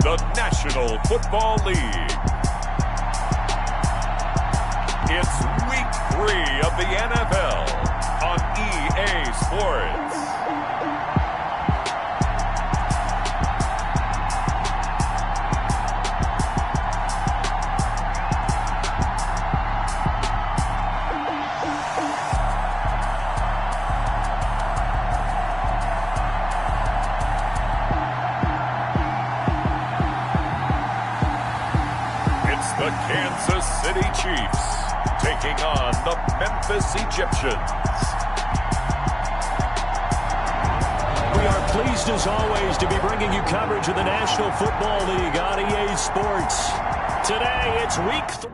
the National Football League. It's Week 3 of the NFL on EA Sports. The Kansas City Chiefs taking on the Memphis Egyptians. We are pleased as always to be bringing you coverage of the National Football League on EA Sports. Today it's Week 3.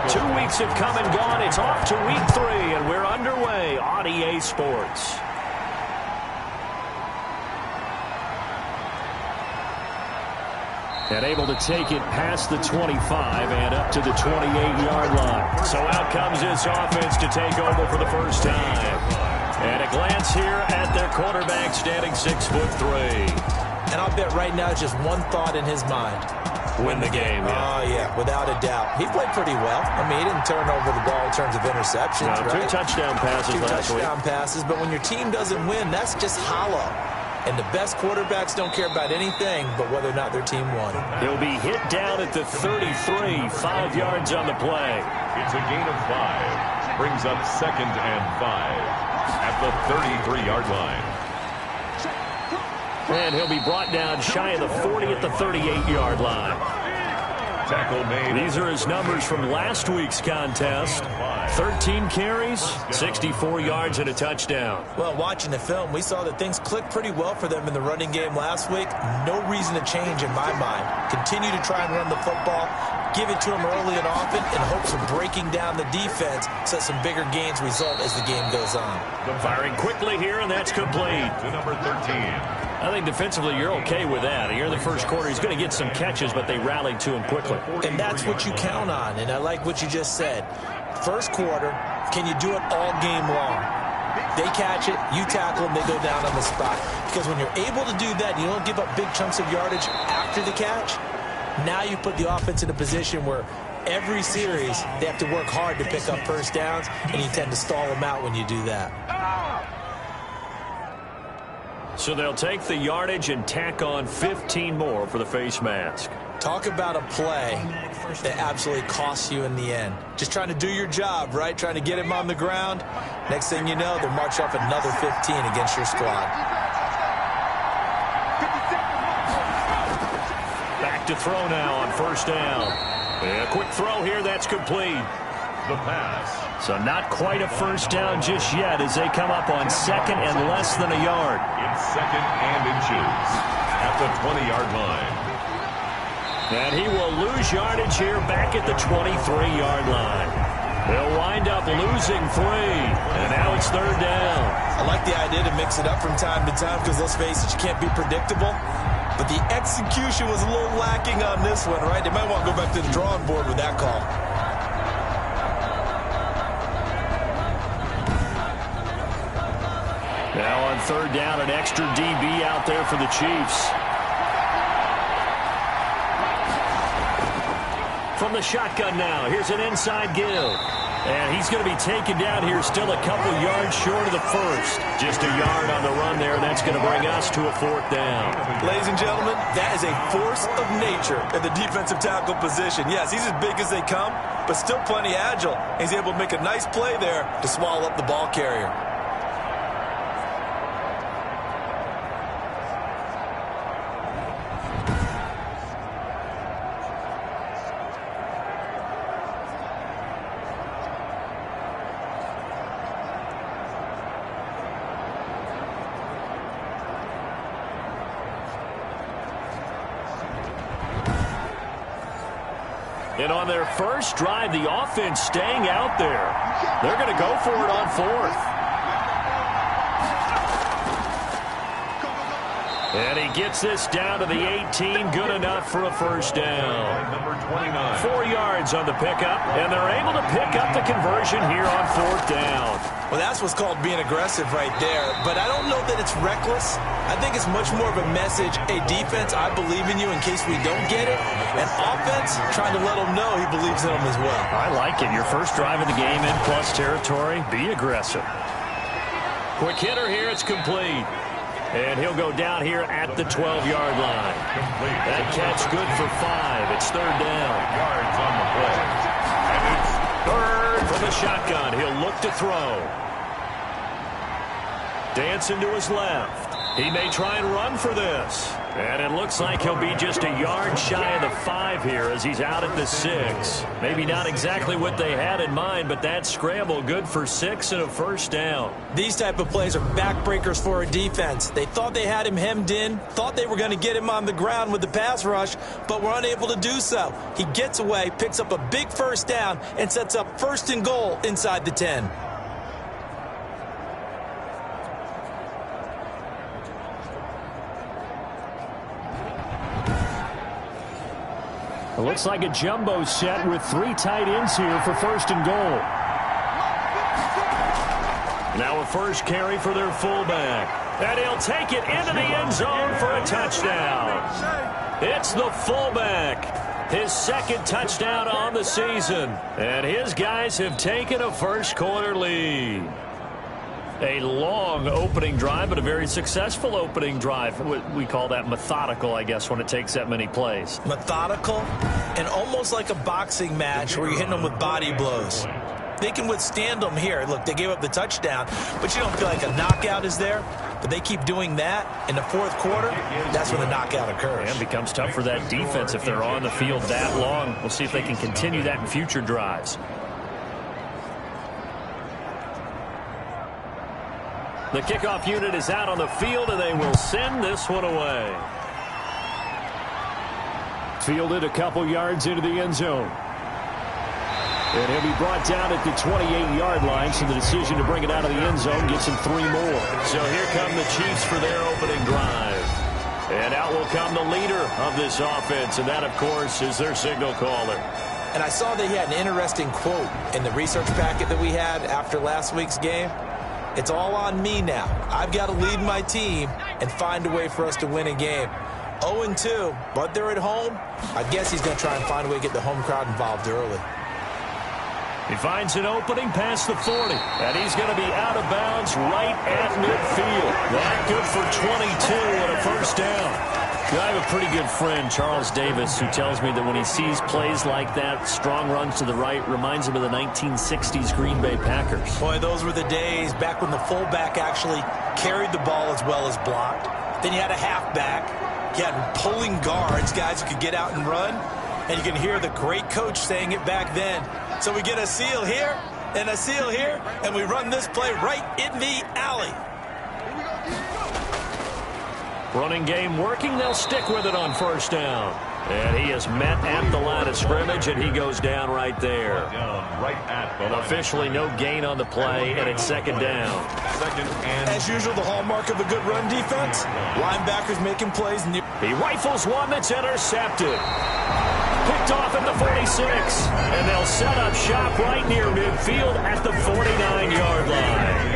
Two weeks have come and gone. It's off to Week 3, and we're underway on EA Sports. And able to take it past the 25 and up to the 28-yard line. So out comes this offense to take over for the first time. And a glance here at their quarterback standing 6'3". And I'll bet right now just one thought in his mind. Win the game. Oh, yeah, without a doubt. He played pretty well. I mean, he didn't turn over the ball in terms of interceptions. No, right? Two touchdown passes last week. 2 touchdown passes, but when your team doesn't win, that's just hollow. And the best quarterbacks don't care about anything but whether or not their team won. He'll be hit down at the 33, 5 yards on the play. It's a gain of 5. Brings up 2nd and 5 at the 33-yard line. And he'll be brought down shy of the 40 at the 38-yard line. Tackle made. These are his numbers from last week's contest. 13 carries, 64 yards, and a touchdown. Well, watching the film, we saw that things clicked pretty well for them in the running game last week. No reason to change in my mind. Continue to try and run the football, give it to them early and often in hopes of breaking down the defense so some bigger gains result as the game goes on. Firing quickly here, and that's complete. To number 13. I think defensively you're okay with that. Here in the first quarter, he's going to get some catches, but they rallied to him quickly. And that's what you count on, and I like what you just said. First quarter, can you do it all game long? They catch it, you tackle them, they go down on the spot. Because when you're able to do that, you don't give up big chunks of yardage after the catch. Now you put the offense in a position where every series they have to work hard to pick up first downs, and you tend to stall them out when you do that. So they'll take the yardage and tack on 15 more for the face mask. Talk about a play that absolutely costs you in the end. Just trying to do your job, right? Trying to get him on the ground. Next thing you know, they'll march off another 15 against your squad. Back to throw now on first down. A quick throw here, that's complete. The pass. So not quite a first down just yet as they come up on 2nd and less than a yard. It's 2nd and inches at the 20-yard line. And he will lose yardage here back at the 23-yard line. They'll wind up losing 3, and now it's 3rd down. I like the idea to mix it up from time to time because, let's face it, you can't be predictable. But the execution was a little lacking on this one, right? They might want to go back to the drawing board with that call. Now on 3rd down, an extra DB out there for the Chiefs. From the shotgun now, here's an inside give. And he's going to be taken down here still a couple yards short of the first. Just a yard on the run there. That's going to bring us to a 4th down. Ladies and gentlemen, that is a force of nature in the defensive tackle position. Yes, he's as big as they come, but still plenty agile. He's able to make a nice play there to swallow up the ball carrier. And on their first drive, the offense staying out there. They're going to go for it on 4th. And he gets this down to the 18, good enough for a first down. Number 29. 4 yards on the pickup, and they're able to pick up the conversion here on 4th down. Well, that's what's called being aggressive right there. But I don't know that it's reckless. I think it's much more of a message, hey, defense, I believe in you in case we don't get it. And offense, trying to let him know he believes in them as well. I like it. Your first drive of the game in plus territory, be aggressive. Quick hitter here, it's complete. And he'll go down here at the 12-yard line. That catch good for 5. It's 3rd down. Yards on the play. And it's Third from the shotgun. He'll look to throw. Dancing to his left. He may try and run for this. And it looks like he'll be just a yard shy of the 5 here as he's out at the 6. Maybe not exactly what they had in mind, but that scramble good for 6 and a first down. These type of plays are backbreakers for a defense. They thought they had him hemmed in, thought they were going to get him on the ground with the pass rush, but were unable to do so. He gets away, picks up a big first down, and sets up 1st and goal inside the 10. It looks like a jumbo set with 3 tight ends here for 1st and goal. Now a first carry for their fullback. And he'll take it into the end zone for a touchdown. It's the fullback. His 2nd touchdown on the season. And his guys have taken a first-quarter lead. A long opening drive, but a very successful opening drive. We call that methodical, I guess, when it takes that many plays. Methodical and almost like a boxing match where you're hitting them with body blows. They can withstand them here. Look, they gave up the touchdown, but you don't feel like a knockout is there. But they keep doing that in the 4th quarter. That's when the knockout occurs. And it becomes tough for that defense if they're on the field that long. We'll see if they can continue that in future drives. The kickoff unit is out on the field, and they will send this one away. Fielded a couple yards into the end zone. And he'll be brought down at the 28-yard line, so the decision to bring it out of the end zone gets him 3 more. So here come the Chiefs for their opening drive. And out will come the leader of this offense, and that, of course, is their signal caller. And I saw that he had an interesting quote in the research packet that we had after last week's game. It's all on me now. I've got to lead my team and find a way for us to win a game. 0-2, but they're at home. I guess he's going to try and find a way to get the home crowd involved early. He finds an opening past the 40, and he's going to be out of bounds right at midfield. That good for 22 and a first down. I have a pretty good friend, Charles Davis, who tells me that when he sees plays like that, strong runs to the right, reminds him of the 1960s Green Bay Packers. Boy, those were the days back when the fullback actually carried the ball as well as blocked. Then you had a halfback. You had pulling guards, guys who could get out and run. And you can hear the great coach saying it back then. So we get a seal here and a seal here, and we run this play right in the alley. Running game working. They'll stick with it on first down. And he is met at the line of scrimmage, and he goes down right there. Right at the line. Officially no gain on the play, and it's 2nd down. As usual, the hallmark of a good run defense, linebackers making plays. He rifles one that's intercepted. Picked off at the 46, and they'll set up shop right near midfield at the 49-yard line.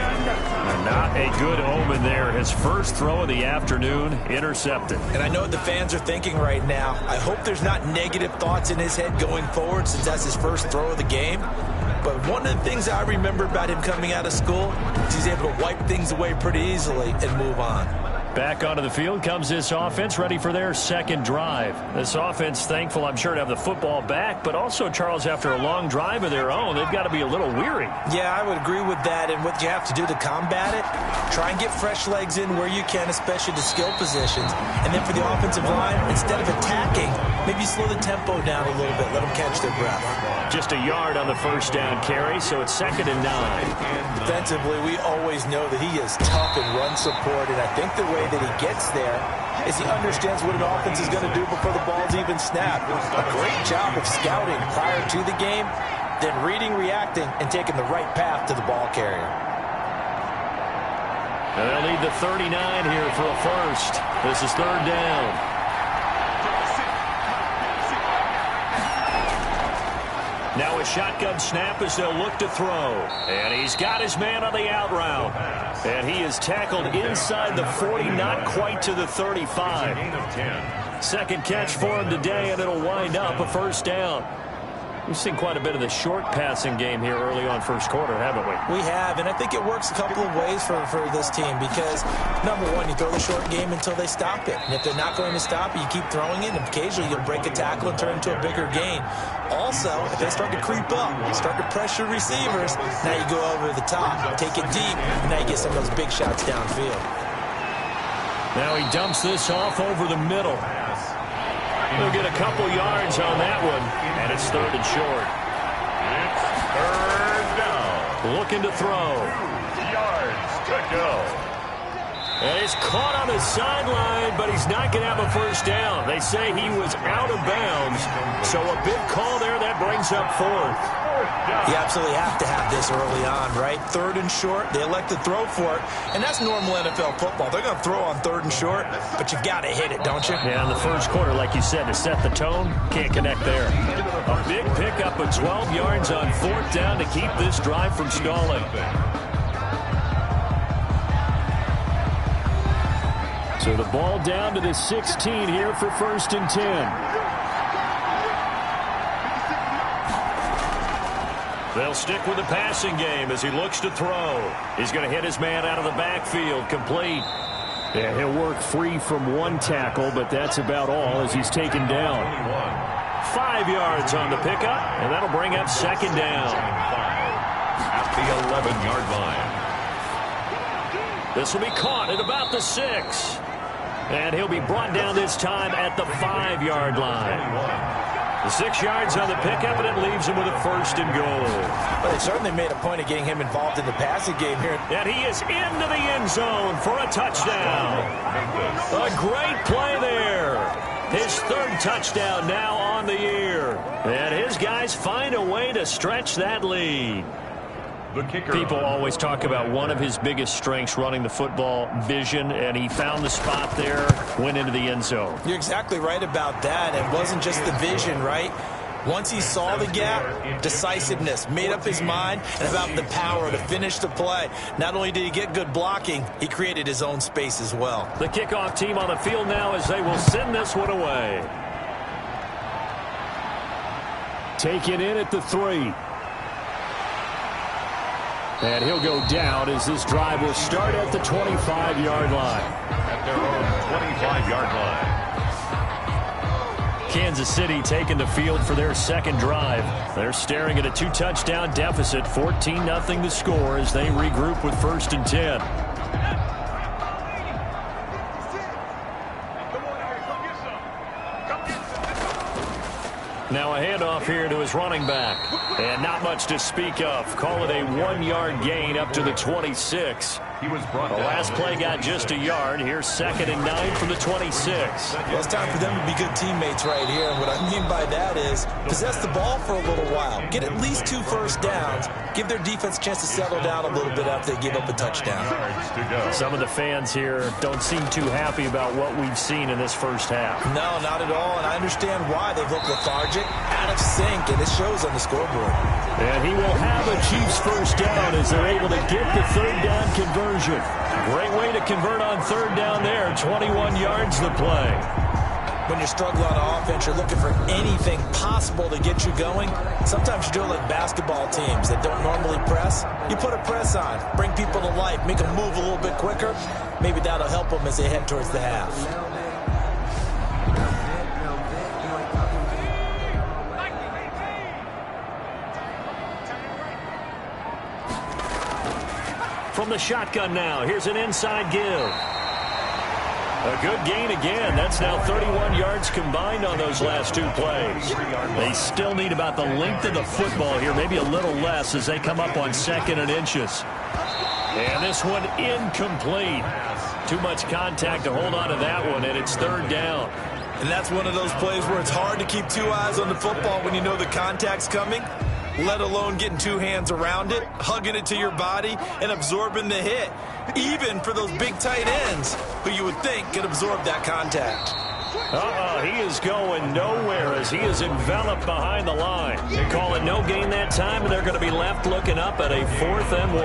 Not a good omen there. His first throw of the afternoon, intercepted. And I know what the fans are thinking right now. I hope there's not negative thoughts in his head going forward since that's his first throw of the game. But one of the things I remember about him coming out of school is he's able to wipe things away pretty easily and move on. Back onto the field comes this offense, ready for their 2nd drive. This offense thankful, I'm sure, to have the football back, but also, Charles, after a long drive of their own, they've got to be a little weary. Yeah, I would agree with that, and what you have to do to combat it, try and get fresh legs in where you can, especially the skill positions. And then for the offensive line, instead of attacking, maybe slow the tempo down a little bit, let them catch their breath. Just a yard on the first down carry, so it's 2nd and 9. Defensively, we always know that he is tough in run support, and I think the way that he gets there is he understands what an offense is going to do before the ball's even snapped. A great job of scouting prior to the game, then reading, reacting, and taking the right path to the ball carrier. And they'll need the 39 here for a first. This is third down. Now a shotgun snap as they'll look to throw. And he's got his man on the out route. And he is tackled inside the 40, not quite to the 35. Second catch for him today, and it'll wind up a first down. We've seen quite a bit of the short passing game here early on first quarter, haven't we? We have, and I think it works a couple of ways for this team because, number one, you throw the short game until they stop it. And if they're not going to stop it, you keep throwing it, and occasionally you'll break a tackle and turn into a bigger gain. Also, if they start to creep up, start to pressure receivers, now you go over the top, take it deep, and now you get some of those big shots downfield. Now he dumps this off over the middle. He'll get a couple yards on that one, and it's third and short. It's third down. Looking to throw. Yards to go. And he's caught on the sideline, but he's not going to have a first down. They say he was out of bounds, so a big call there that brings up fourth. You absolutely have to have this early on, right? Third and short, they elect to throw for it, and that's normal NFL football. They're going to throw on third and short, but you've got to hit it, don't you? Yeah, in the first quarter, like you said, to set the tone, can't connect there. A big pickup of 12 yards on fourth down to keep this drive from stalling. So the ball down to the 16 here for first and 10. They'll stick with the passing game as he looks to throw. He's going to hit his man out of the backfield, complete. Yeah, he'll work free from one tackle, but that's about all as he's taken down. 5 yards on the pickup, and that'll bring up second down. At the 11-yard line. This will be caught at about the 6. And he'll be brought down this time at the 5-yard line. The 6 yards on the pickup, and it leaves him with a first and goal. But they certainly made a point of getting him involved in the passing game here. And he is into the end zone for a touchdown. A great play there. His third touchdown now on the year. And his guys find a way to stretch that lead. People always talk about one of his biggest strengths running the football, vision, and he found the spot there, went into the end zone. You're exactly right about that. It wasn't just the vision, right? Once he saw the gap, decisiveness, made up his mind, and about the power to finish the play. Not only did he get good blocking, he created his own space as well. The kickoff team on the field now as they will send this one away. Take it in at the 3. And he'll go down as this drive will start at the 25-yard line. At their own 25-yard line. Kansas City taking the field for their second drive. They're staring at a 2-touchdown deficit, 14-0 the score as they regroup with first and 10. Now a handoff here to his running back. And not much to speak of. Call it a 1-yard gain up to the 26. He was brought the down. last play got just a yard. Here's 2nd and 9 from the 26. Well, it's time for them to be good teammates right here. And what I mean by that is possess the ball for a little while. Get at least 2 first downs. Give their defense a chance to settle down a little bit after they give up a touchdown. Some of the fans here don't seem too happy about what we've seen in this first half. No, not at all. And I understand why. They've looked lethargic, out of sync, and it shows on the scoreboard. And he will have a Chiefs first down as they're able to get the third down conversion. Great way to convert on third down there. 21 yards the play. When you're struggling on offense, you're looking for anything possible to get you going. Sometimes you do it like basketball teams that don't normally press. You put a press on, bring people to life, make them move a little bit quicker. Maybe that'll help them as they head towards the half. From the shotgun now, here's an inside give. A good gain again. That's now 31 yards combined on those last 2 plays. They still need about the length of the football here, maybe a little less as they come up on 2nd and inches. And this one incomplete. Too much contact to hold on to that one, and it's third down. And that's one of those plays where it's hard to keep 2 eyes on the football when you know the contact's coming, let alone getting 2 hands around it, hugging it to your body, and absorbing the hit. even for those big tight ends who you would think could absorb that contact. He is going nowhere as he is enveloped behind the line. They call it no gain that time, and they're going to be left looking up at a 4th and 1.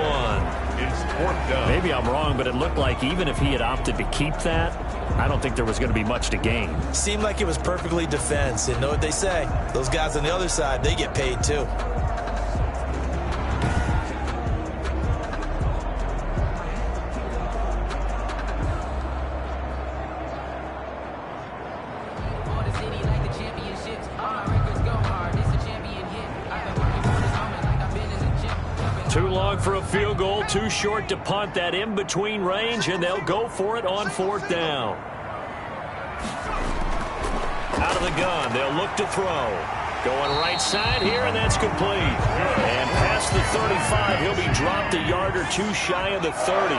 It's 4th down. Maybe I'm wrong, but it looked like even if he had opted to keep that, I don't think there was going to be much to gain. Seemed like it was perfectly defense. And know what they say? Those guys on the other side, they get paid too. Too long for a field goal, too short to punt. That in-between range, and they'll go for it on 4th down. Out of the gun, they'll look to throw. Going right side here, and that's complete. And past the 35, he'll be dropped a yard or two shy of the 30.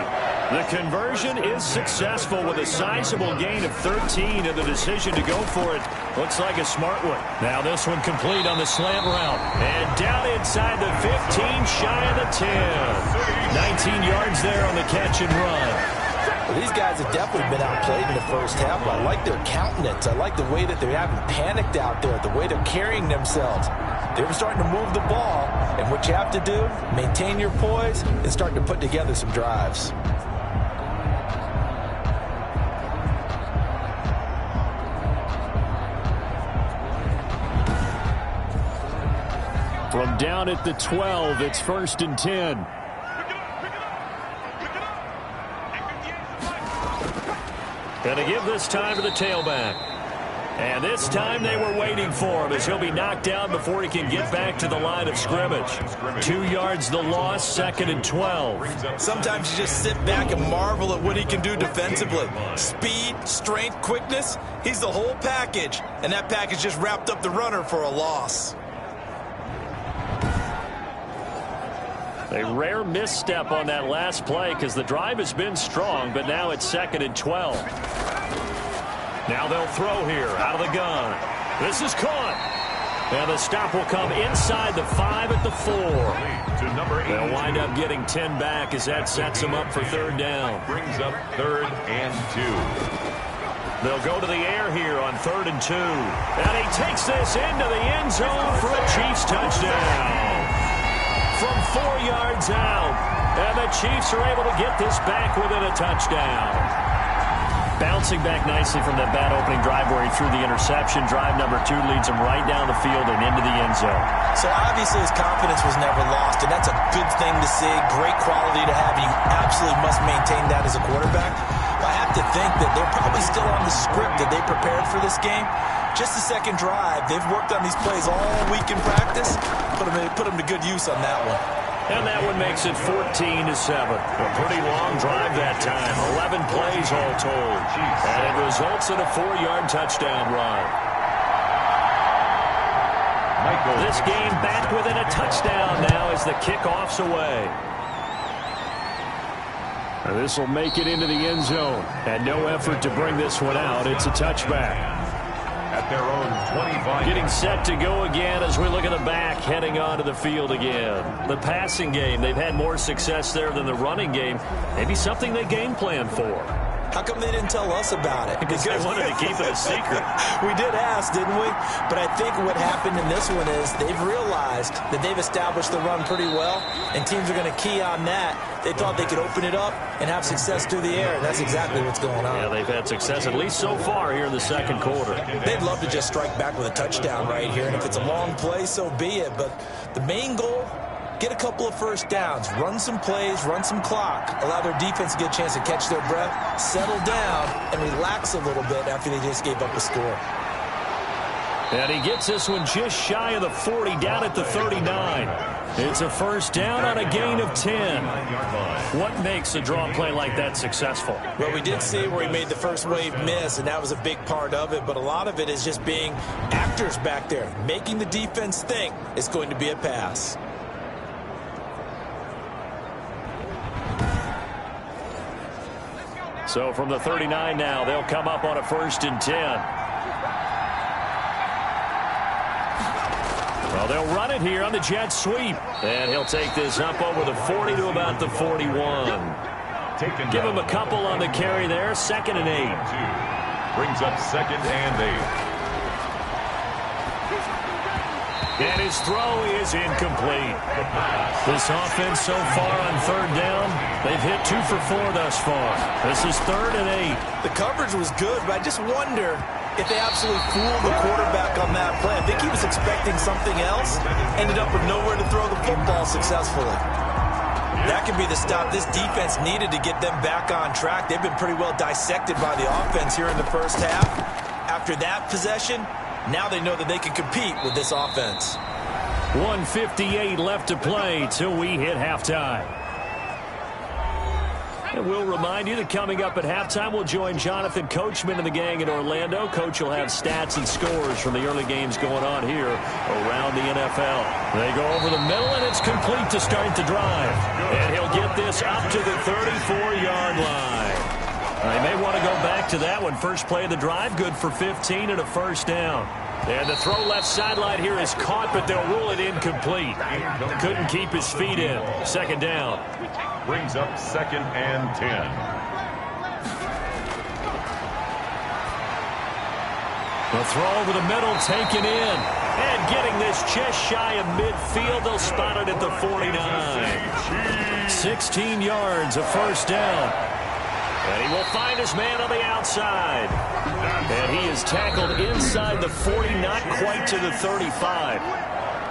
The conversion is successful with a sizable gain of 13, and the decision to go for it looks like a smart one. Now this one complete on the slant route. And down inside the 15, shy of the 10. 19 yards there on the catch and run. Well, these guys have definitely been outplayed in the first half. I like their countenance. I like the way that they haven't panicked out there, the way they're carrying themselves. They're starting to move the ball, and what you have to do, maintain your poise and start to put together some drives. From down at the 12, it's 1st and 10. Going to give this time to the tailback. And this time they were waiting for him as he'll be knocked down before he can get back to the line of scrimmage. 2 yards the loss, 2nd and 12. Sometimes you just sit back and marvel at what he can do defensively. Speed, strength, quickness, he's the whole package. And that package just wrapped up the runner for a loss. A rare misstep on that last play because the drive has been strong, but now it's 2nd and 12. Now they'll throw here out of the gun. This is caught. And the stop will come inside the 5 at the 4. They'll wind up getting 10 back as that sets them up for 3rd down. Brings up 3rd and 2. They'll go to the air here on 3rd and 2. And he takes this into the end zone for a Chiefs touchdown. From 4 yards out. And the Chiefs are able to get this back within a touchdown. Bouncing back nicely from that bad opening drive where he threw the interception. Drive number 2 leads him right down the field and into the end zone. So obviously his confidence was never lost, and that's a good thing to see. Great quality to have. You absolutely must maintain that as a quarterback. But I have to think that they're probably still on the script that they prepared for this game. Just the second drive. They've worked on these plays all week in practice. Put them to good use on that one. And that one makes it 14-7. A pretty long drive that time. 11 plays all told. And it results in a 4-yard touchdown run. This game back within a touchdown now as the kickoff's away. This will make it into the end zone. And no effort to bring this one out. It's a touchback. At their own 25. Getting set to go again as we look at the back heading onto the field again. The passing game, they've had more success there than the running game. Maybe something they game plan for. How come they didn't tell us about it? Because they wanted to keep it a secret. We did ask, didn't we? But I think what happened in this one is they've realized that they've established the run pretty well, and teams are going to key on that. They thought they could open it up and have success through the air, and that's exactly what's going on. Yeah, they've had success, at least so far, here in the second quarter. They'd love to just strike back with a touchdown right here, and if it's a long play, so be it. But the main goal, get a couple of first downs, run some plays, run some clock, allow their defense to get a chance to catch their breath, settle down, and relax a little bit after they just gave up a score. And he gets this one just shy of the 40, down at the 39. It's a first down on a gain of 10. What makes a draw play like that successful? Well, we did see where he made the first wave miss, and that was a big part of it. But a lot of it is just being actors back there, making the defense think it's going to be a pass. So from the 39 now, they'll come up on a 1st and 10. Well, they'll run it here on the jet sweep. And he'll take this up over the 40 to about the 41. Give him a couple on the carry there. 2nd and 8. Brings up 2nd and 8. And his throw is incomplete. This offense so far on 3rd down, they've hit 2 for 4 thus far. This is 3rd and 8. The coverage was good, but I just wonder if they absolutely fooled the quarterback on that play. I think he was expecting something else, ended up with nowhere to throw the football successfully. That could be the stop this defense needed to get them back on track. They've been pretty well dissected by the offense here in the first half. After that possession, now they know that they can compete with this offense. 1:58 left to play till we hit halftime. And we'll remind you that coming up at halftime, we'll join Jonathan Coachman and the gang in Orlando. Coach will have stats and scores from the early games going on here around the NFL. They go over the middle, and it's complete to start the drive. And he'll get this up to the 34-yard line. They may want to go back to that one. First play of the drive, good for 15 and a first down. And the throw left sideline here is caught, but they'll rule it incomplete. Couldn't keep his feet in. 2nd down. Brings up 2nd and 10. The throw over the middle taken in. And getting this just shy of midfield. They'll spot it at the 49. 16 yards, a first down. And he will find his man on the outside. And he is tackled inside the 40, not quite to the 35.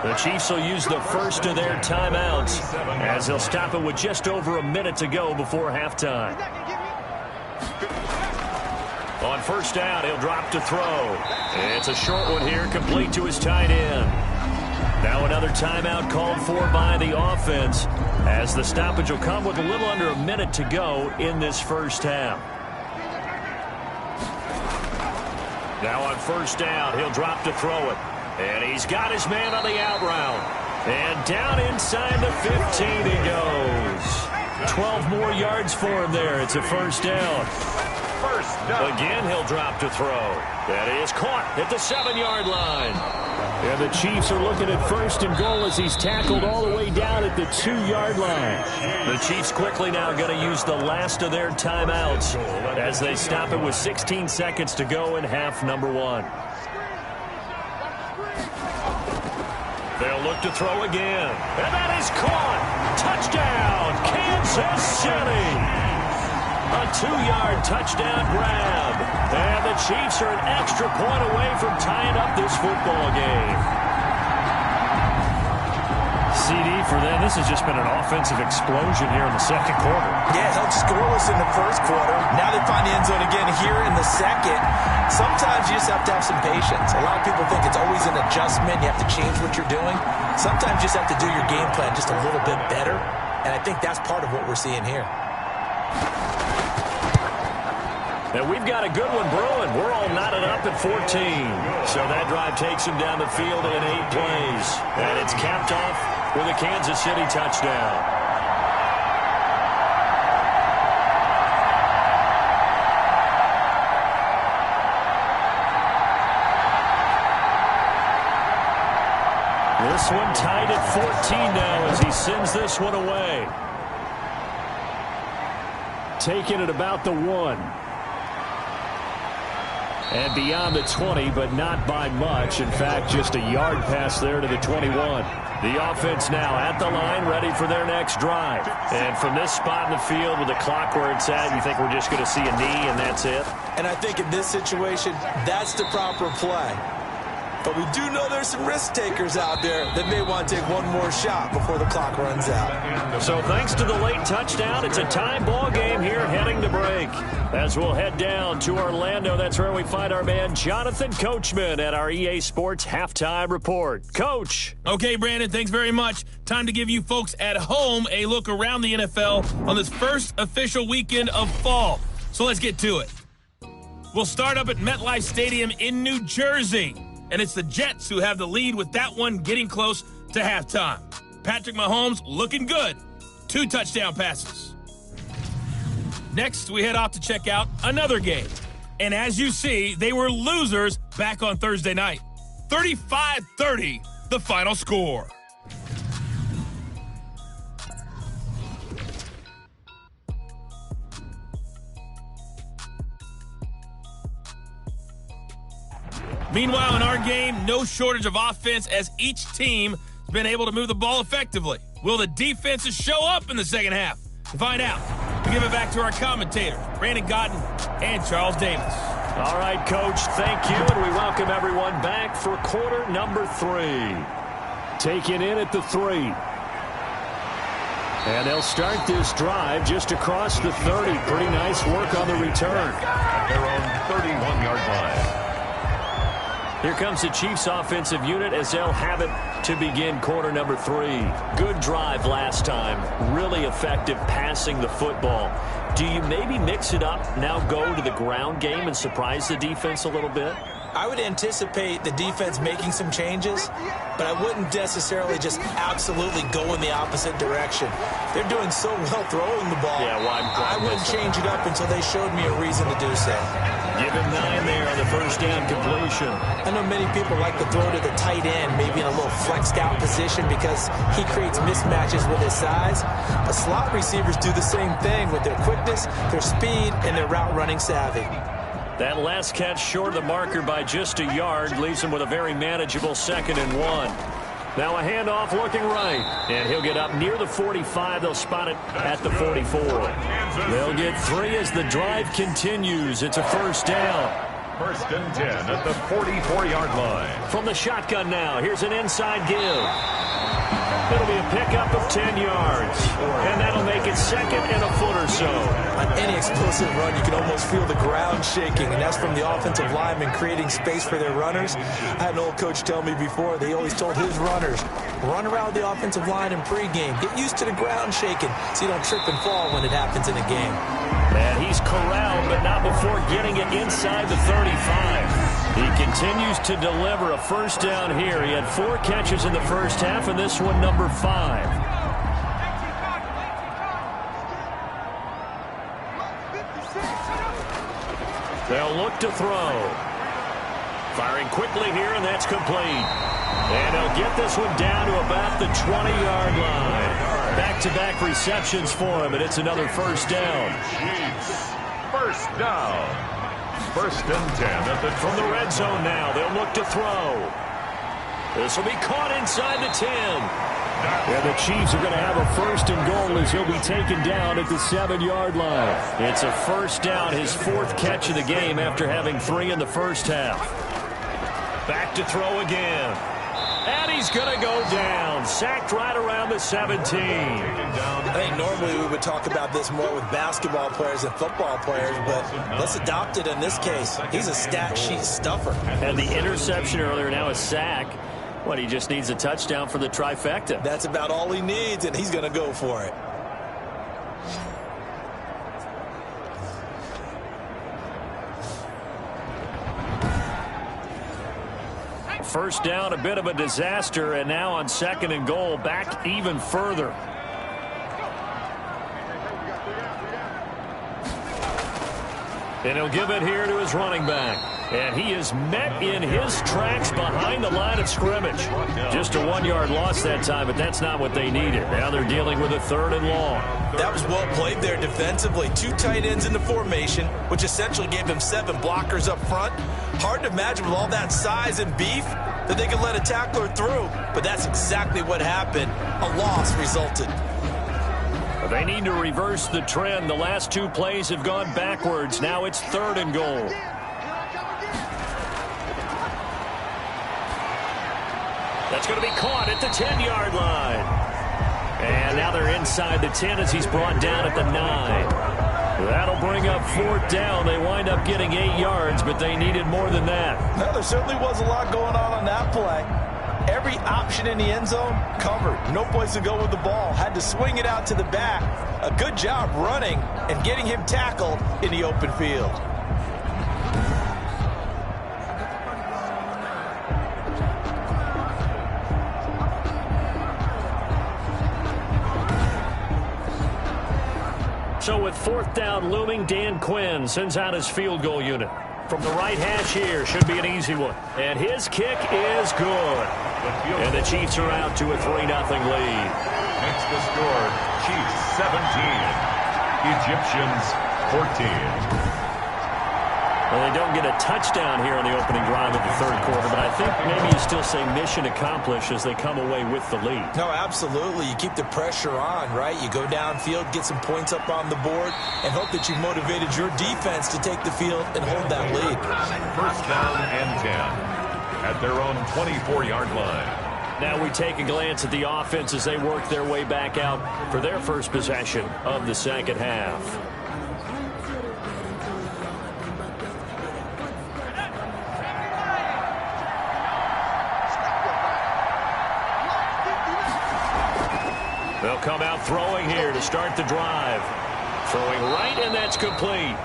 The Chiefs will use the first of their timeouts as they'll stop it with just over a minute to go before halftime. On first down, he'll drop to throw. It's a short one here, complete to his tight end. Now another timeout called for by the offense as the stoppage will come with a little under a minute to go in this first half. Now on first down, he'll drop to throw it. And he's got his man on the out route. And down inside the 15 he goes. 12 more yards for him there. It's a first down. First down. Again, he'll drop to throw. That is caught at the 7-yard line. And the Chiefs are looking at 1st and goal as he's tackled all the way down at the 2-yard line. The Chiefs quickly now going to use the last of their timeouts as they stop it with 16 seconds to go in half number 1. They'll look to throw again. And that is caught. Touchdown, Kansas City. A 2-yard touchdown grab. And the Chiefs are an extra point away from tying up this football game. CD for them. This has just been an offensive explosion here in the 2nd quarter. Yeah, held scoreless in the 1st quarter. Now they find the end zone again here in the 2nd. Sometimes you just have to have some patience. A lot of people think it's always an adjustment. You have to change what you're doing. Sometimes you just have to do your game plan just a little bit better. And I think that's part of what we're seeing here. And we've got a good one brewing. We're all knotted up at 14. So that drive takes him down the field in 8 plays. And it's capped off with a Kansas City touchdown. This one tied at 14 now as he sends this one away. Taking it about the 1. And beyond the 20, but not by much. In fact, just a yard pass there to the 21. The offense now at the line, ready for their next drive. And from this spot in the field with the clock where it's at, you think we're just going to see a knee and that's it? And I think in this situation, that's the proper play. But we do know there's some risk takers out there that may want to take one more shot before the clock runs out. So thanks to the late touchdown, it's a tie ball game here heading to break. As we'll head down to Orlando, that's where we find our man Jonathan Coachman at our EA Sports Halftime Report. Coach. Okay, Brandon, thanks very much. Time to give you folks at home a look around the NFL on this first official weekend of fall. So let's get to it. We'll start up at MetLife Stadium in New Jersey. And it's the Jets who have the lead with that one getting close to halftime. Patrick Mahomes looking good. 2 touchdown passes. Next, we head off to check out another game. And as you see, they were losers back on Thursday night. 35-30, the final score. Meanwhile, in our game, no shortage of offense as each team has been able to move the ball effectively. Will the defenses show up in the second half? To find out, we give it back to our commentators, Brandon Godden and Charles Davis. All right, Coach, thank you, and we welcome everyone back for quarter number 3. Taken in at the 3. And they'll start this drive just across the 30. Pretty nice work on the return. At their own 31-yard line. Here comes the Chiefs offensive unit as they'll have it to begin quarter number 3. Good drive last time. Really effective passing the football. Do you maybe mix it up, now go to the ground game and surprise the defense a little bit? I would anticipate the defense making some changes, but I wouldn't necessarily just absolutely go in the opposite direction. They're doing so well throwing the ball. Yeah, I wouldn't change it up until they showed me a reason to do so. Give him 9 there on the first down completion. I know many people like to throw to the tight end, maybe in a little flexed out position because he creates mismatches with his size. But slot receivers do the same thing with their quickness, their speed, and their route running savvy. That last catch short of the marker by just a yard leaves him with a very manageable 2nd and 1. Now a handoff looking right. And he'll get up near the 45. They'll spot it at the 44. They'll get 3 as the drive continues. It's a first down. 1st and 10 at the 44-yard line. From the shotgun now, here's an inside give. It'll be a pickup of 10 yards. And that'll make it 2nd and a foot or so. On any explosive run, you can almost feel the ground shaking, and that's from the offensive linemen creating space for their runners. I had an old coach tell me before, they always told his runners, run around the offensive line in pregame. Get used to the ground shaking so you don't trip and fall when it happens in a game. And he's corralled, but not before getting it inside the 35. He continues to deliver a first down here. He had 4 catches in the first half, and this one number 5. They'll look to throw. Firing quickly here, and that's complete. And they'll get this one down to about the 20-yard line. Back-to-back receptions for him, and it's another first down. Chiefs, first down. 1st and 10 from the red zone now. They'll look to throw. This will be caught inside the 10. And the Chiefs are going to have a 1st and goal as he'll be taken down at the 7-yard line. It's a first down, his 4th catch of the game after having 3 in the first half. Back to throw again. And he's going to go down. Sacked right around the 17. I think normally we would talk about this more with basketball players and football players, but let's adopt it in this case. He's a stat sheet stuffer. And the interception earlier, now a sack. What, he just needs a touchdown for the trifecta. That's about all he needs, and he's going to go for it. First down, a bit of a disaster, and now on 2nd and goal, back even further. And he'll give it here to his running back. And he is met in his tracks behind the line of scrimmage. Just a 1-yard loss that time, but that's not what they needed. Now they're dealing with a 3rd and long. That was well played there defensively. 2 tight ends in the formation, which essentially gave them 7 blockers up front. Hard to imagine with all that size and beef that they could let a tackler through. But that's exactly what happened. A loss resulted. They need to reverse the trend. The last 2 plays have gone backwards. Now it's 3rd and goal. That's going to be caught at the 10-yard line. And now they're inside the 10 as he's brought down at the 9. That'll bring up 4th down. They wind up getting 8 yards, but they needed more than that. Well, there certainly was a lot going on that play. Every option in the end zone covered. No place to go with the ball. Had to swing it out to the back. A good job running and getting him tackled in the open field. So with 4th down looming, Dan Quinn sends out his field goal unit. From the right hash here, should be an easy one. And his kick is good. And the Chiefs are out to a 3-0 lead. Makes the score, Chiefs 17, Egyptians 14. Well, they don't get a touchdown here on the opening drive of the 3rd Maybe you still say mission accomplished as they come away with the lead. No, absolutely. You keep the pressure on, right? You go downfield, get some points up on the board, and hope that you've motivated your defense to take the field and hold that lead. First down and 10 at their own 24-yard line. Now we take a glance at the offense as they work their way back out for their first possession of the second half. They'll come out throwing here to start the drive. Throwing right, and that's complete.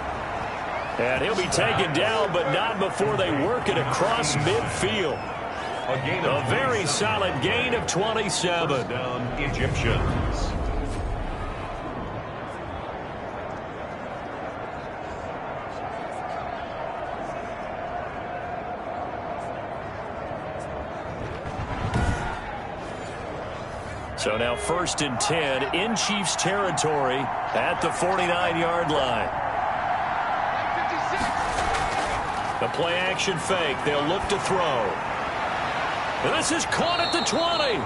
And he'll be taken down, but not before they work it across midfield. A very solid gain of 27. Down Egyptians. So now 1st and 10 in Chiefs territory at the 49-yard line. The play action fake. They'll look to throw. And this is caught at the 20.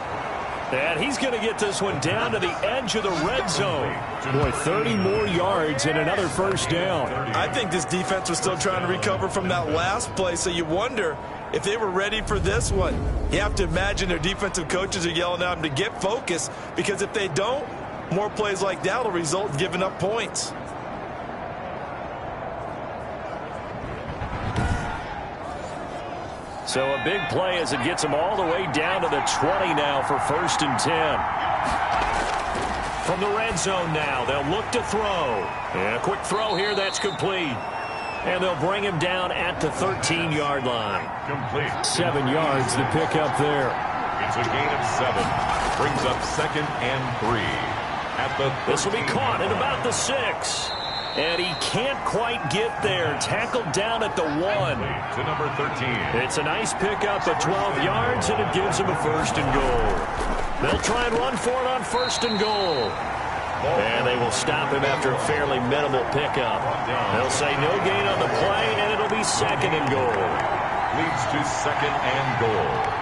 And he's going to get this one down to the edge of the red zone. Boy, 30 more yards and another first down. I think this defense was still trying to recover from that last play, so you wonder if they were ready for this one. You have to imagine their defensive coaches are yelling at them to get focused, because if they don't, more plays like that will result in giving up points. So a big play as it gets them all the way down to the 20 now for 1st and 10. From the red zone now, they'll look to throw. And a quick throw here, that's complete. And they'll bring him down at the 13-yard line. Complete. 7 yards to pick up there. It's a gain of 7. Brings up 2nd and 3. At the This will be caught at about the 6. And he can't quite get there. Tackled down at the 1. to number 13. It's a nice pickup of 12 yards, and it gives him a 1st and goal. They'll try and run for it on 1st and goal. And they will stop him after a fairly minimal pickup. They'll say no gain on the play, and it'll be 2nd and goal. Leads to 2nd and goal.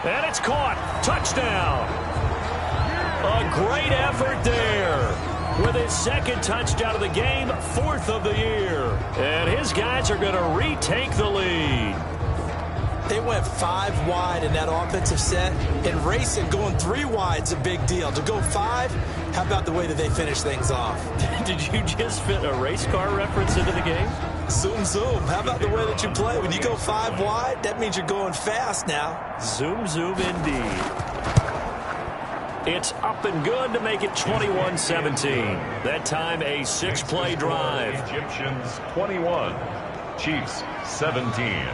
And it's caught. Touchdown. A great effort there. With his 2nd touchdown of the game, 4th of the year. And his guys are going to retake the lead. They went 5 wide in that offensive set, and racing going 3 wide is a big deal. To go 5, how about the way that they finish things off? Did you just fit a race car reference into the game? Zoom, zoom. How about the way that you play? When you go 5 wide, that means you're going fast now. Zoom, zoom indeed. It's up and good to make it 21-17. That time a 6-play drive. Egyptians 21. Chiefs 17.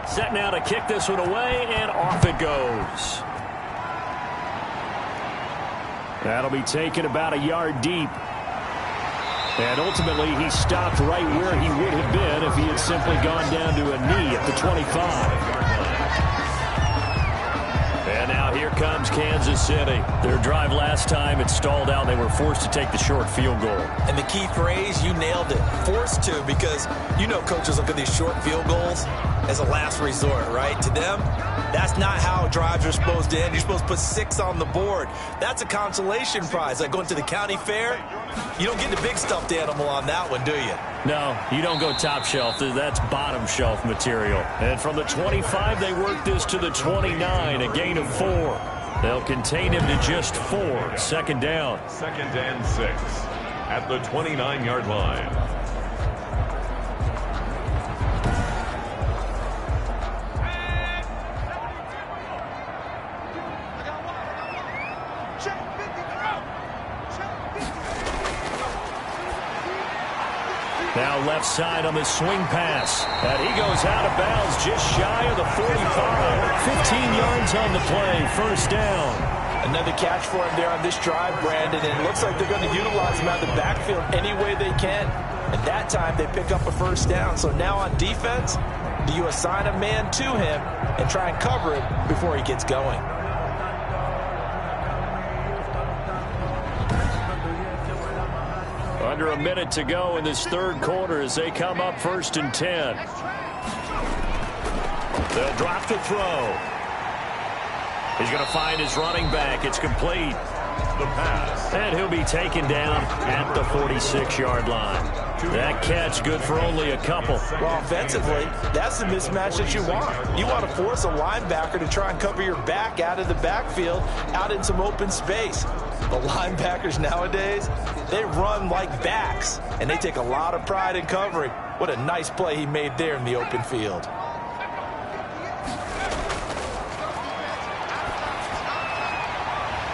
Set now to kick this one away, and off it goes. That'll be taken about a yard deep. And ultimately, he stopped right where he would have been if he had simply gone down to a knee at the 25. And now here comes Kansas City. Their drive last time, it stalled out. They were forced to take the short field goal. And the key phrase, you nailed it. Forced to, because you know coaches look at these short field goals as a last resort, right? To them, that's not how drives are supposed to end. You're supposed to put 6 on the board. That's a consolation prize. Like going to the county fair, you don't get the big stuffed animal on that one, do you? No, you don't go top shelf. That's bottom shelf material. And from the 25, they work this to the 29, a gain of 4. They'll contain him to just 4. 2nd down. 2nd and 6 at the 29-yard line. Now left side on the swing pass. And he goes out of bounds just shy of the 45. 15 yards on the play. 1st down. Another catch for him there on this drive, Brandon, and it looks like they're going to utilize him out of the backfield any way they can. And that time, they pick up a first down. So now on defense, do you assign a man to him and try and cover him before he gets going? Under a minute to go in this third quarter as they come up 1st and 10. They'll drop to throw. He's going to find his running back. It's complete. The pass. And he'll be taken down at the 46-yard line. That catch good for only a couple. Well, offensively, that's the mismatch that you want. You want to force a linebacker to try and cover your back out of the backfield, out in some open space. The linebackers nowadays, they run like backs, and they take a lot of pride in covering. What a nice play he made there in the open field.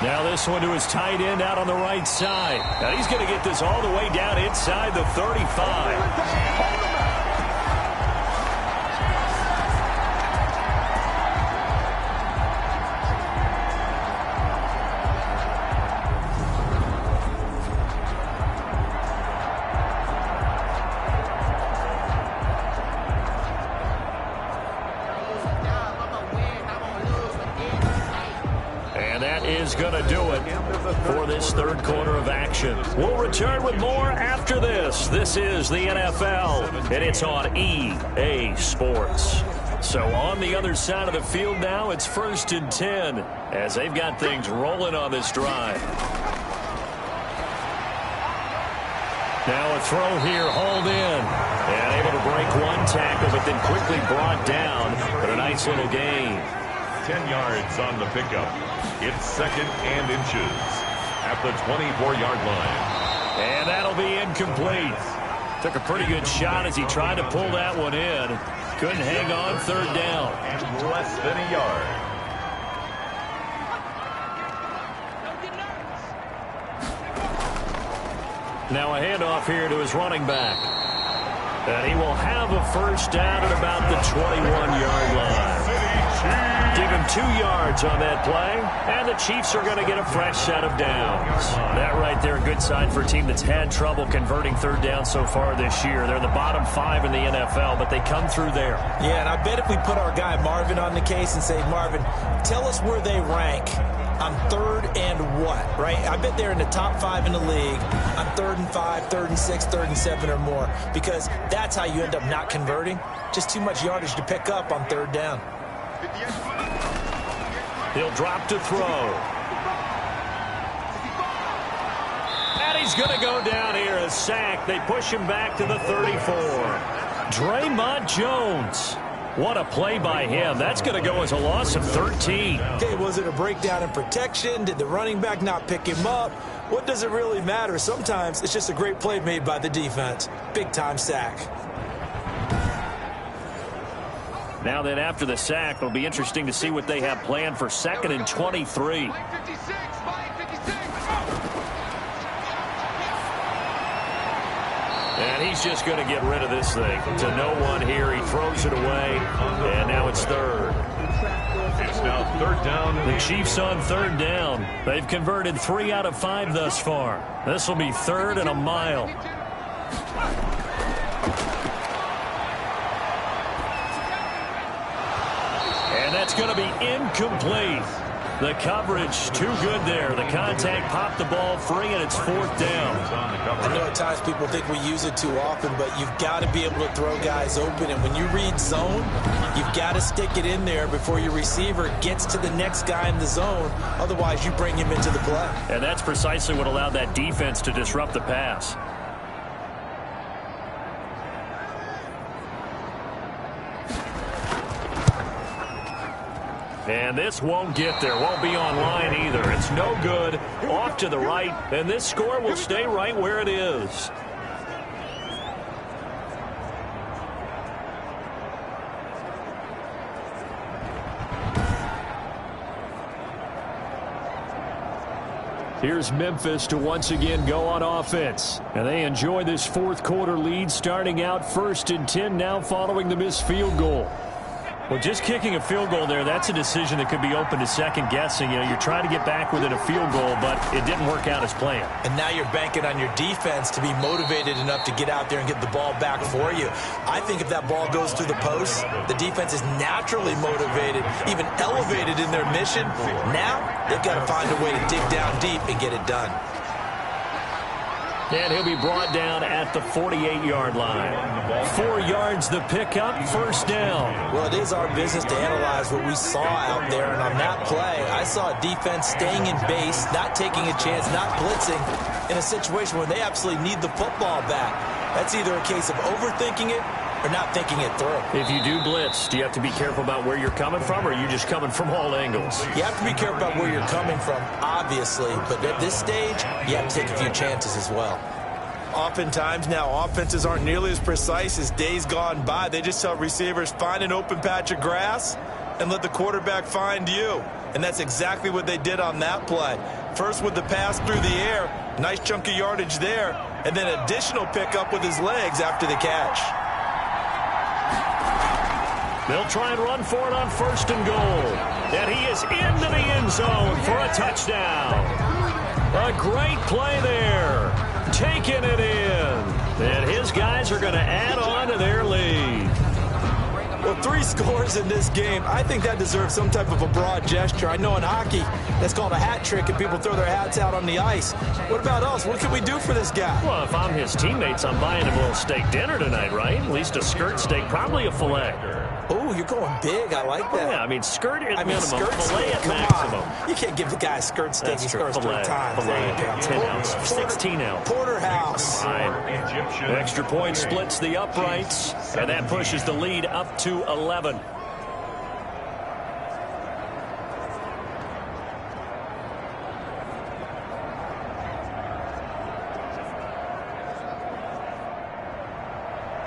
Now this one to his tight end out on the right side. Now he's going to get this all the way down inside the 35. Going to do it for this third quarter of action. We'll return with more after this. This is the NFL, and it's on EA Sports. So on the other side of the field now, it's 1st and 10 as they've got things rolling on this drive. Now a throw here, hauled in, and able to break one tackle, but then quickly brought down. But a nice little gain. 10 yards on the pickup. It's 2nd and inches at the 24-yard line. And that'll be incomplete. Took a pretty good shot as he tried to pull that one in. Couldn't hang on 3rd down. And less than a yard. Now a handoff here to his running back. And he will have a first down at about the 21-yard line. Give him 2 yards on that play, and the Chiefs are going to get a fresh set of downs. That right there, a good sign for a team that's had trouble converting 3rd down so far this year. They're the bottom 5 in the NFL, but they come through there. Yeah, and I bet if we put our guy Marvin on the case and say, Marvin, tell us where they rank on 3rd and what, right? I bet they're in the top 5 in the league on 3rd and 5, 3rd and 6, 3rd and 7 or more, because that's how you end up not converting. Just too much yardage to pick up on 3rd down. He'll drop to throw. And he's going to go down here, a sack. They push him back to the 34. Draymond Jones. What a play by him. That's going to go as a loss of 13. Okay, was it a breakdown in protection? Did the running back not pick him up? What does it really matter? Sometimes it's just a great play made by the defense. Big-time sack. Now then, after the sack, it'll be interesting to see what they have planned for 2nd and 23. And he's just going to get rid of this thing. To no one here. He throws it away, and now it's 3rd. It's now 3rd down. The Chiefs on 3rd down. They've converted 3 out of 5 thus far. This will be 3rd and a mile. That's going to be incomplete. The coverage too good there. The contact popped the ball free, and it's 4th down. I know at times people think we use it too often, but you've got to be able to throw guys open. And when you read zone, you've got to stick it in there before your receiver gets to the next guy in the zone. Otherwise, you bring him into the play. And that's precisely what allowed that defense to disrupt the pass. And this won't get there. Won't be online either. It's no good. Off to the right. And this score will stay right where it is. Here's Memphis to once again go on offense. And they enjoy this 4th quarter lead starting out 1st and 10 now following the missed field goal. Well, just kicking a field goal there, that's a decision that could be open to second guessing. You know, you're trying to get back within a field goal, but it didn't work out as planned. And now you're banking on your defense to be motivated enough to get out there and get the ball back for you. I think if that ball goes through the post, the defense is naturally motivated, even elevated in their mission. Now they've got to find a way to dig down deep and get it done. And he'll be brought down at the 48-yard line. 4 yards the pickup, first down. Well, it is our business to analyze what we saw out there. And on that play, I saw a defense staying in base, not taking a chance, not blitzing, in a situation where they absolutely need the football back. That's either a case of overthinking it or not thinking it through. If you do blitz, do you have to be careful about where you're coming from, or are you just coming from all angles? You have to be careful about where you're coming from, obviously, but at this stage, you have to take a few chances as well. Oftentimes now, offenses aren't nearly as precise as days gone by. They just tell receivers, find an open patch of grass and let the quarterback find you. And that's exactly what they did on that play. First with the pass through the air, nice chunk of yardage there, and then additional pickup with his legs after the catch. They'll try and run for it on first and goal. And he is into the end zone for a touchdown. A great play there. Taking it in. And his guys are going to add on to their lead. Well, 3 scores in this game. I think that deserves some type of a broad gesture. I know in hockey, that's called a hat trick, and people throw their hats out on the ice. What about us? What can we do for this guy? Well, if I'm his teammates, I'm buying him a little steak dinner tonight, right? At least a skirt steak, probably a filet. Oh, you're going big. I like that. Yeah, I mean, skirt at minimum, skirt filet steak, at come maximum. on. You can't give the guy a skirt steak. He scores 3 times. Filet, 10 ounce, 16 ounce. Porterhouse. Fine. Extra point splits the uprights, and that pushes the lead up to 11.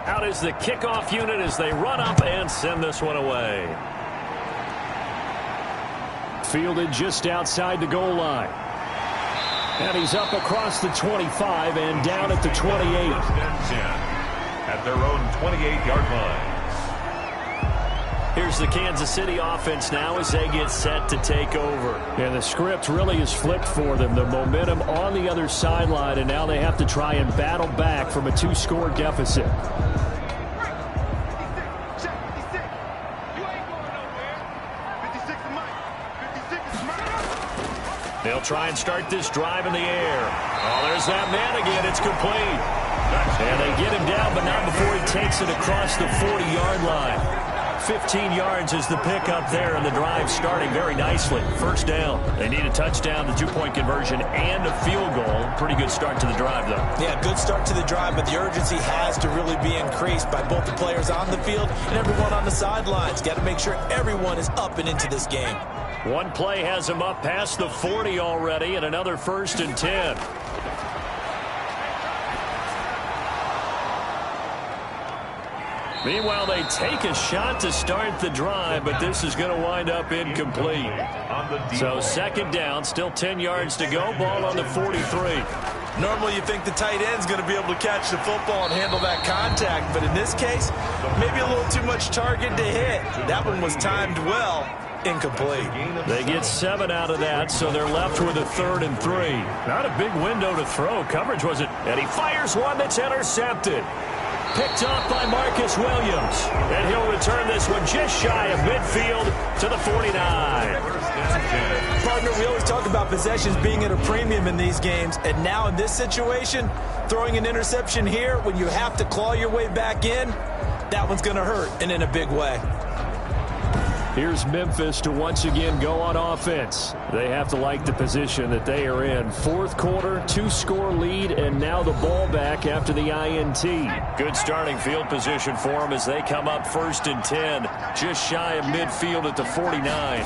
Out is the kickoff unit as they run up and send this one away. Fielded just outside the goal line. And he's up across the 25 and down at the 28. At their own 28-yard line. Here's the Kansas City offense now as they get set to take over. And the script really is flipped for them. The momentum on the other sideline, and now they have to try and battle back from a 2-score deficit. They'll try and start this drive in the air. Oh, there's that man again. It's complete. And they get him down, but not before he takes it across the 40-yard line. 15 yards is the pickup there, and the drive starting very nicely. First down. They need a touchdown, the 2-point conversion, and a field goal. Pretty good start to the drive, though. Yeah, good start to the drive, but the urgency has to really be increased by both the players on the field and everyone on the sidelines. Got to make sure everyone is up and into this game. One play has him up past the 40 already, and another 1st and 10. Meanwhile, they take a shot to start the drive, but this is going to wind up incomplete. So 2nd down, still 10 yards to go, ball on the 43. Normally you think the tight end's going to be able to catch the football and handle that contact, but in this case, maybe a little too much target to hit. That one was timed well. Incomplete. They get 7 out of that, so they're left with a 3rd and 3. Not a big window to throw. Coverage was it? And he fires one that's intercepted. Picked off by Marcus Williams. And he'll return this one just shy of midfield to the 49. Partner, we always talk about possessions being at a premium in these games. And now in this situation, throwing an interception here when you have to claw your way back in, that one's going to hurt, and in a big way. Here's Memphis to once again go on offense. They have to like the position that they are in. 4th quarter, 2-score lead, and now the ball back after the INT. Good starting field position for them as they come up 1st and 10, just shy of midfield at the 49.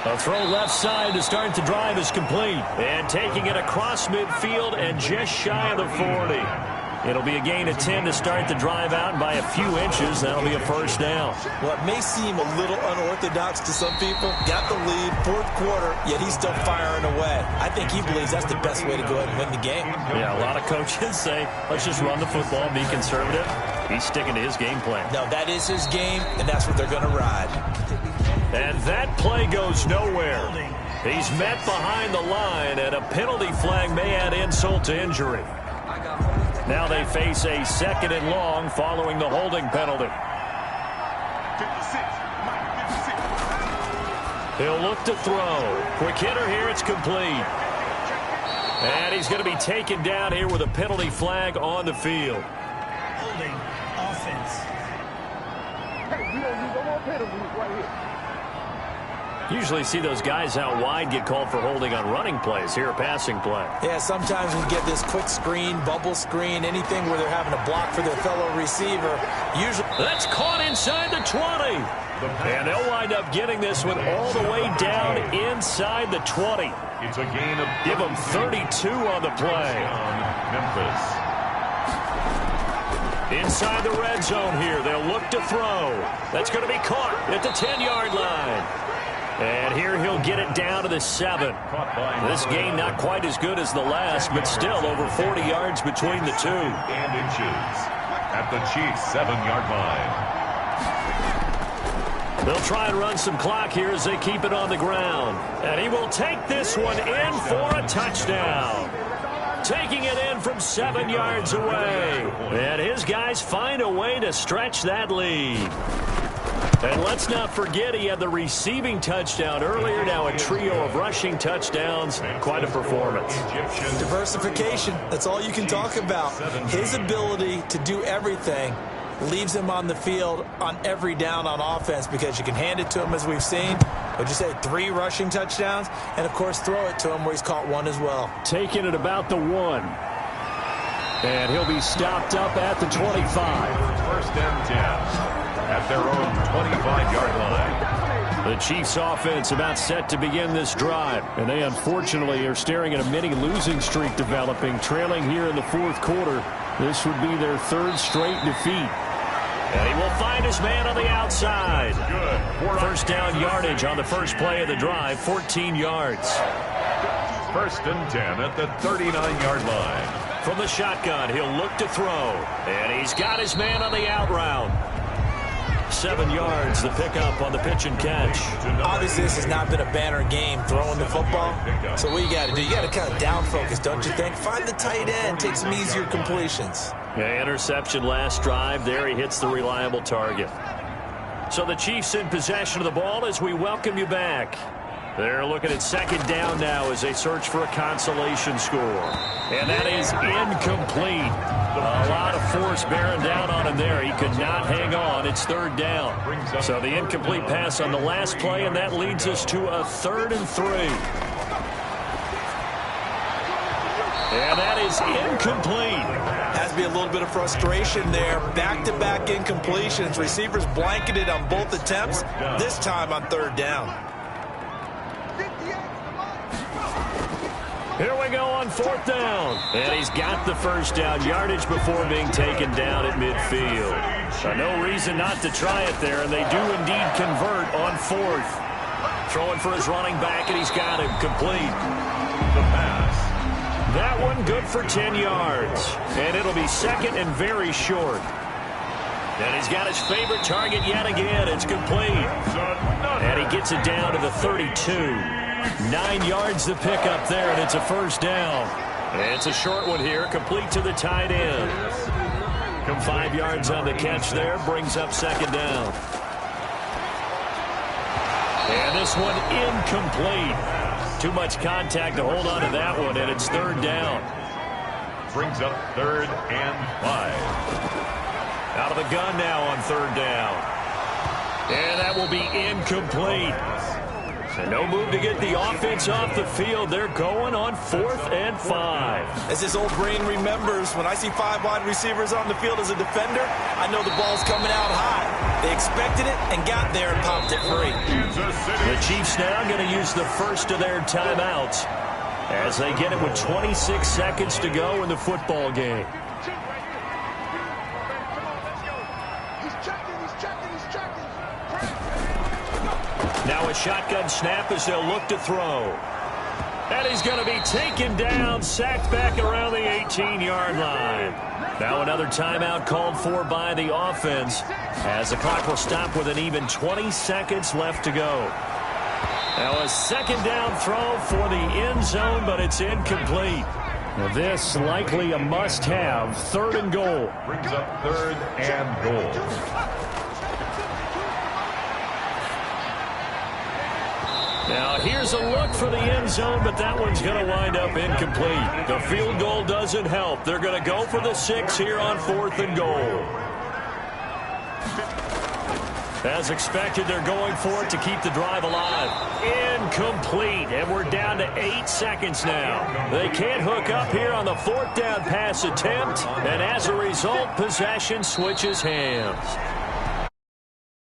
A throw left side to start the drive is complete. And taking it across midfield and just shy of the 40. It'll be a gain of 10 to start the drive out by a few inches. That'll be a 1st down. Well, it may seem a little unorthodox to some people. Got the lead, 4th quarter, yet he's still firing away. I think he believes that's the best way to go ahead and win the game. Yeah, a lot of coaches say, let's just run the football, be conservative. He's sticking to his game plan. No, that is his game, and that's what they're going to ride. And that play goes nowhere. He's met behind the line, and a penalty flag may add insult to injury. Now they face a 2nd and long following the holding penalty. He'll look to throw. Quick hitter here, it's complete. And he's going to be taken down here with a penalty flag on the field. Holding offense. Hey, we don't need no more penalties right here. Usually see those guys out wide get called for holding on running plays. Here, a passing play. Yeah, sometimes we get this quick screen, bubble screen, anything where they're having to block for their fellow receiver. Usually, that's caught inside the 20. And they'll wind up getting this one all the way down inside the 20. It's a gain of Give them 32 on the play. Memphis. Inside the red zone here. They'll look to throw. That's going to be caught at the 10-yard line. And here he'll get it down to the 7. This gain not quite as good as the last, but still over 40 yards between the two. And inches at the Chiefs' 7-yard line. They'll try and run some clock here as they keep it on the ground. And he will take this one in for a touchdown. Taking it in from 7 yards away. And his guys find a way to stretch that lead. And let's not forget he had the receiving touchdown earlier. Now a trio of rushing touchdowns. Quite a performance. diversification. That's all you can talk about. His ability to do everything leaves him on the field on every down on offense because you can hand it to him as we've seen. Would you say 3 rushing touchdowns? And, of course, throw it to him where he's caught 1 as well. Taking it about the 1. And he'll be stopped up at the 25. First and 10 at their own 25-yard line. The Chiefs offense about set to begin this drive. And they unfortunately are staring at a mini losing streak developing, trailing here in the 4th quarter. This would be their 3rd straight defeat. And he will find his man on the outside. Good. First down yardage on the first play of the drive, 14 yards. First and 10 at the 39-yard line. From the shotgun, he'll look to throw. And he's got his man on the out route. 7 yards, the pickup on the pitch and catch. Obviously, this has not been a banner game throwing the football. So what you got to do, you got to kind of down focus, don't you think? Find the tight end, take some easier completions. Yeah, interception last drive. There he hits the reliable target. So the Chiefs in possession of the ball as we welcome you back. They're looking at 2nd down now as they search for a consolation score. And that is incomplete. A lot of force bearing down on him there. He could not hang on. It's 3rd down. So the incomplete pass on the last play, and that leads us to a 3rd and 3. And that is incomplete. Has to be a little bit of frustration there. Back-to-back incompletions. Receivers blanketed on both attempts, this time on 3rd down. Here we go on 4th down. And he's got the first down yardage before being taken down at midfield. So no reason not to try it there, and they do indeed convert on 4th. Throwing for his running back, and he's got him complete. The pass. That one good for 10 yards. And it'll be 2nd and very short. And he's got his favorite target yet again. It's complete. And he gets it down to the 32. 9 yards the pickup there, and it's a 1st down. And it's a short one here, complete to the tight end. Come 5 yards on the catch there, brings up 2nd down. And this one incomplete. Too much contact to hold on to that one, and it's 3rd down. Brings up 3rd and 5. Out of the gun now on 3rd down. And that will be incomplete. And no move to get the offense off the field. They're going on 4th and 5. As his old brain remembers, when I see 5 wide receivers on the field as a defender, I know the ball's coming out high. They expected it and got there and popped it free. The Chiefs now going to use the first of their timeouts as they get it with 26 seconds to go in the football game. Now a shotgun snap as they'll look to throw. And he's going to be taken down, sacked back around the 18-yard line. Now another timeout called for by the offense as the clock will stop with an even 20 seconds left to go. Now a second down throw for the end zone, but it's incomplete. Well, this likely a must-have. 3rd and goal. Brings up 3rd and goal. Now here's a look for the end zone, but that one's going to wind up incomplete. The field goal doesn't help. They're going to go for the 6 here on 4th and goal. As expected, they're going for it to keep the drive alive. Incomplete, and we're down to 8 seconds now. They can't hook up here on the 4th down pass attempt, and as a result, possession switches hands.